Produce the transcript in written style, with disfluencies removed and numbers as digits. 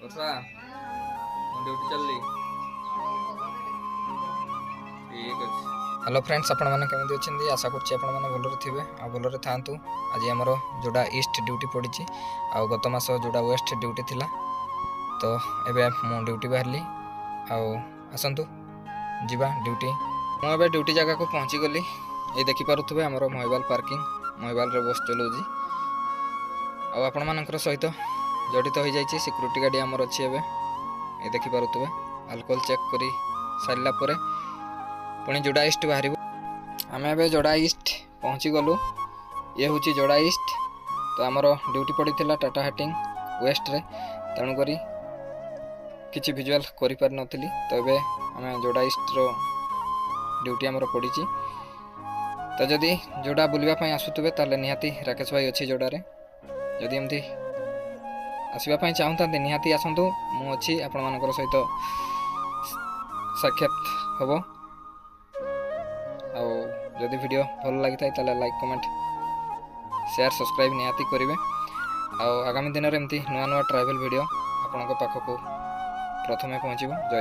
ବର୍ଷା ମୁଁ ଡ୍ୟୁଟି ଚାଲିଲି। ଠିକ୍ ଅଛି। हेलो फ्रेंड्स, आपण मैंने केमी अच्छे आशा करें भलरे थे आ भलरे था। आज आमर जोड़ा ईस्ट ड्यूटी पड़ी आ गत मास जोड़ा वेस्ट ड्यूटी थिला तो एबे मु ड्यूटी बाहरली आसतु जीवा ड्यूटी। मुझे ड्यूटी जगह को पहुँची गली। ये देखिपे आमर महिबाल पार्किंग महिबाल रे बस चलाऊँगी आपण मानकर सहित जड़ित हो जाए सिक्यूरीटी गाड़ी आमर अच्छी एवं ये देखिपे अल्कोहल चेक कर सारा पुणी जोड़ा ईस्ट बाहर। आम ए जोड़ा ईस्ट पहुँची गलु। ये हूँ जोड़ा ईस्ट। तो आमर ड्यूटी पड़ी टाटा हाटिंग वेस्ट रे तेणुक किसी विजुआल कर पार नी। तो ये आम जोड़ा ईस्ट रो ड्यूटी आमर पड़ी। तो जदि जोड़ा बुलवाई आसुवे ताले निहाती राकेश भाई अच्छी जोड़े जदि एमती आसवाई चाहता निहाती आसतु मुझी आपण मान सहित साक्षात हम। जदि वीडियो भल लगी था लाइक कमेंट शेयर सब्सक्राइब निहाती करेंगे। आगामी दिन में एमती नुआ नुआ ट्रैवल वीडियो आपण पाखक प्रथमे पहुँचब।